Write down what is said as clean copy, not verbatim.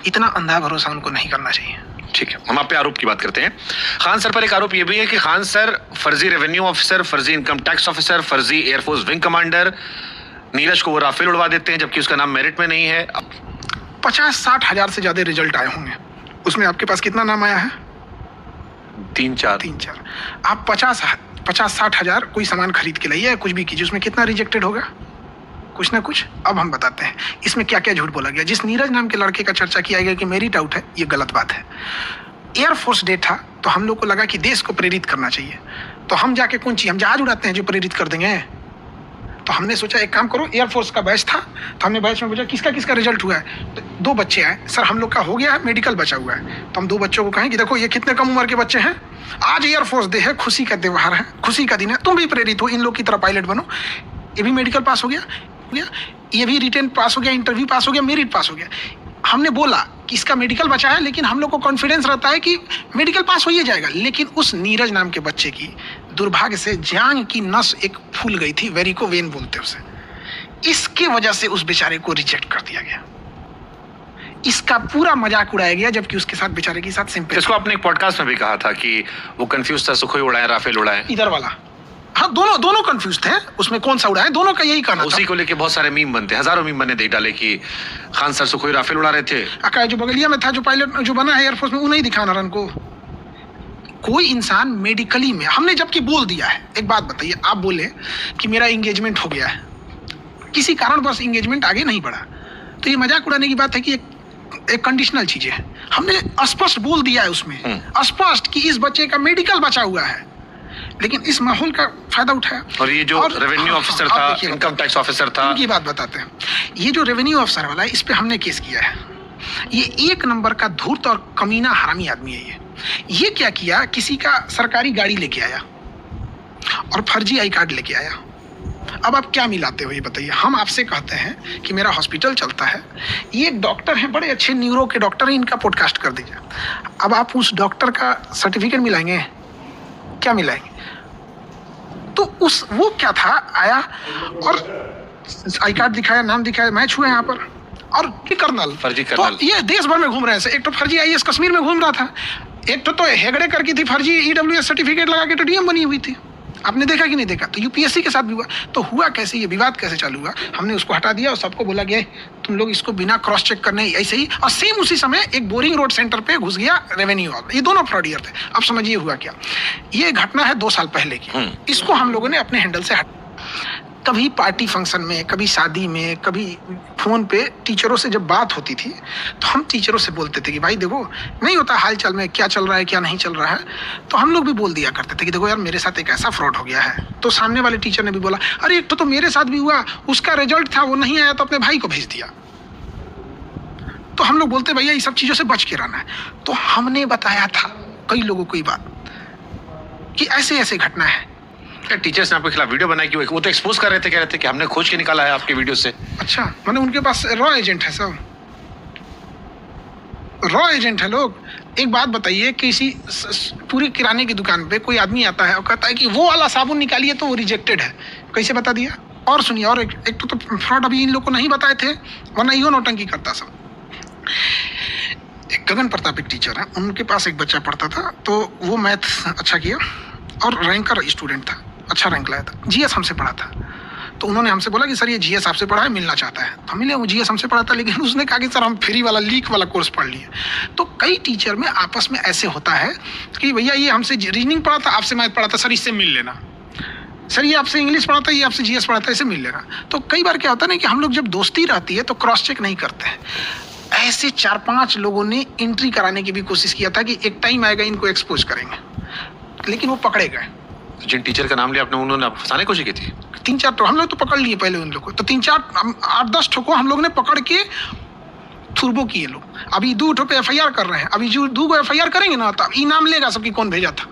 इतना अंधा भरोसा उनको नहीं करना चाहिए। ठीक है, हम आप पे आरोप की बात करते हैं। खान सर पर एक आरोप यह भी है कि खान सर फर्जी रेवेन्यू ऑफिसर, फर्जी इनकम टैक्स ऑफिसर, फर्जी एयरफोर्स विंग कमांडर, नीरज को वो राफेल उड़वा देते हैं जबकि उसका नाम मेरिट में नहीं है। 50-60 हजार से ज्यादा रिजल्ट आए होंगे, उसमें आपके पास कितना नाम आया है? 3-4। आप 50-60 हजार कोई सामान खरीद के लाइए, कुछ भी कीजिए, उसमें कितना रिजेक्टेड होगा? कुछ ना कुछ। अब हम बताते हैं इसमें क्या क्या झूठ बोला गया। जिस नीरज नाम के लड़के का चर्चा किया गया कि मेरिट आउट है, ये गलत बात है। एयरफोर्स डे था तो हम लोग को लगा कि देश को प्रेरित करना चाहिए, तो हम जाके कौन चीज, हम जहाज उड़ाते हैं जो प्रेरित कर देंगे। तो हमने सोचा एक काम करो, एयरफोर्स का बैच था तो हमने बैच में पूछा किसका किसका रिजल्ट हुआ है। तो 2 बच्चे आए, सर हम लोग का हो गया है, मेडिकल बचा हुआ है। तो हम 2 बच्चों को कहें कि देखो ये कितने कम उम्र के बच्चे हैं, आज एयरफोर्स डे है, खुशी का त्योहार है, खुशी का दिन है, तुम भी प्रेरित हो, इन लोग की तरह पायलट बनो। ये भी मेडिकल पास हो गया, ये भी रिटेन पास हो गया, इंटरव्यू पास हो गया, मेरिट पास हो गया। हमने बोला कि इसका मेडिकल बचा है, लेकिन हम लोग को कॉन्फिडेंस रहता है कि मेडिकल पास हो ही जाएगा। लेकिन उस नीरज नाम के बच्चे की दुर्भाग्य से जांघ की नस एक फूल गई थी, वेरिकोवेन बोलते उसे। इसके वजह से उस बेचारे को रिजेक्ट कर दिया गया, इसका पूरा मजाक उड़ाया गया, जबकि उसके साथ बेचारे के साथ सिंपल। इसको आपने एक पॉडकास्ट में भी कहा था कि वो कंफ्यूज था, सुखोई उड़ाए राफेल उड़ाए, इधर वाला। हाँ, दोनों कंफ्यूज थे, उसमें कौन सा उड़ाए, दोनों का यही कहना था। उसी को लेके बहुत सारे मीम बनते, हजारों मीम बने देख डाले कि खान सर सुखोई राफेल उड़ा रहे थे। अका जो बगलिया में था, जो पायलट जो बना है एयरफोर्स में, वो नहीं दिखाना रन को। कोई इंसान मेडिकली में, हमने जबकि बोल दिया है। एक बात बताइए, आप बोले कि मेरा एंगेजमेंट हो गया है, किसी कारण बस एंगेजमेंट आगे नहीं बढ़ा, तो ये मजाक उड़ाने की बात है कि एक कंडीशनल चीजें हैं। हमने स्पष्ट बोल दिया है उसमें, स्पष्ट कि इस बच्चे का मेडिकल बचा हुआ है, लेकिन इस माहौल का फायदा उठाया। और ये जो रेवेन्यू ऑफिसर था, इनकम टैक्स ऑफिसर था, उनकी बात बताते हैं। ये जो रेवेन्यू ऑफिसर वाला है, इस पे हमने केस किया है। ये 1 नंबर का धूर्त और कमीना हरामी आदमी है। ये क्या किया, किसी का सरकारी गाड़ी लेके आया और फर्जी आई कार्ड लेके आया। अब आप क्या मिलाते हो ये बताइए। हम आपसे कहते हैं कि मेरा हॉस्पिटल चलता है, ये एक डॉक्टर हैं, बड़े अच्छे न्यूरो के डॉक्टर हैं, इनका पॉडकास्ट कर दीजिए। अब आप उस डॉक्टर का सर्टिफिकेट मिलाएंगे, क्या मिलाएंगे? तो वो क्या था, आया और आई कार्ड दिखाया, नाम दिखाया, मैं छुआ यहाँ पर, और कर्नल, फर्जी कर्नल। तो ये देश भर में घूम रहे हैं। एक तो फर्जी आईएएस कश्मीर में घूम रहा था, एक तो हेगड़े करके थी, फर्जी ईडब्ल्यूएस सर्टिफिकेट लगा के तो डीएम बनी हुई थी। आपने देखा कि नहीं देखा? तो यूपीएससी के साथ भी हुआ। तो हुआ कैसे, ये विवाद कैसे चालू हुआ? हमने उसको हटा दिया और सबको बोला गया तुम लोग इसको बिना क्रॉस चेक करने ऐसे ही। और सेम उसी समय एक बोरिंग रोड सेंटर पे घुस गया रेवेन्यू वाला। ये दोनों फ्रॉडियर थे। अब समझिए हुआ क्या। ये घटना है 2 साल पहले की। इसको हम लोगों ने अपने हैंडल से हटा। कभी पार्टी फंक्शन में, कभी शादी में, कभी फोन पे टीचरों से जब बात होती थी तो हम टीचरों से बोलते थे कि भाई देखो, नहीं होता हाल चाल में क्या चल रहा है क्या नहीं चल रहा है, तो हम लोग भी बोल दिया करते थे कि देखो यार मेरे साथ एक ऐसा फ्रॉड हो गया है। तो सामने वाले टीचर ने भी बोला अरे एक तो मेरे साथ भी हुआ, उसका रिजल्ट था वो नहीं आया तो अपने भाई को भेज दिया। तो हम लोग बोलते भैया ये सब चीजों से बच के रहना है। तो हमने बताया था कई लोगों को ये बात कि ऐसे ऐसे घटना है। टीचर्स ने आपके खिलाफ वीडियो बनाई कि वो तो एक्सपोज कर रहे थे, कह रहे थे कि हमने खोज के निकाला है आपके वीडियो से। अच्छा, मैंने उनके पास रॉ एजेंट है, सब रॉ एजेंट है लोग। एक बात बताइए, किसी पूरी किराने की दुकान पे कोई आदमी आता है और कहता है कि वो वाला साबुन निकालिए तो वो रिजेक्टेड है, कैसे बता दिया? और सुनिए, और एक तो फ्रॉड अभी इन लोग को नहीं बताए थे, वरना यो नौटंकी करता सब। एक गगन प्रताप एक टीचर है, उनके पास एक बच्चा पढ़ता था, तो वो मैथ अच्छा किया और रैंकर स्टूडेंट था, अच्छा रैंक लाया था। जीएस हमसे पढ़ा था, तो उन्होंने हमसे बोला कि सर ये जीएस आपसे पढ़ा है, मिलना चाहता है। तो मिले, वो जीएस हमसे पढ़ा था, लेकिन उसने कहा कि सर हम फ्री वाला लीक वाला कोर्स पढ़ लिए। तो कई टीचर में आपस में ऐसे होता है कि भैया ये हमसे रीजनिंग पढ़ा था, आपसे मैथ पढ़ा था, सर इससे मिल लेना। सर ये आपसे इंग्लिश पढ़ा था, ये आपसे जीएस पढ़ा था, इसे मिल लेना। तो कई बार क्या होता है ना कि हम लोग जब दोस्ती रहती है तो क्रॉस चेक नहीं करते हैं। ऐसे 4-5 लोगों ने एंट्री कराने की भी कोशिश किया था कि एक टाइम आएगा इनको एक्सपोज करेंगे, लेकिन वो पकड़े गए। जिन टीचर का नाम लिया आपने, उन्होंने फंसाने की कोशिश की थी। 3-4 तो हम लोग तो पकड़ लिए पहले उन लोग को, तो 3-4-8-10 ठोको हम लोग ने पकड़ के थुरबो किए लोग। अभी 2 ठो पे एफआईआर कर रहे हैं, अभी जो 2 एफआईआर करेंगे ना, तो इनाम लेगा सबकी कौन भेजा था।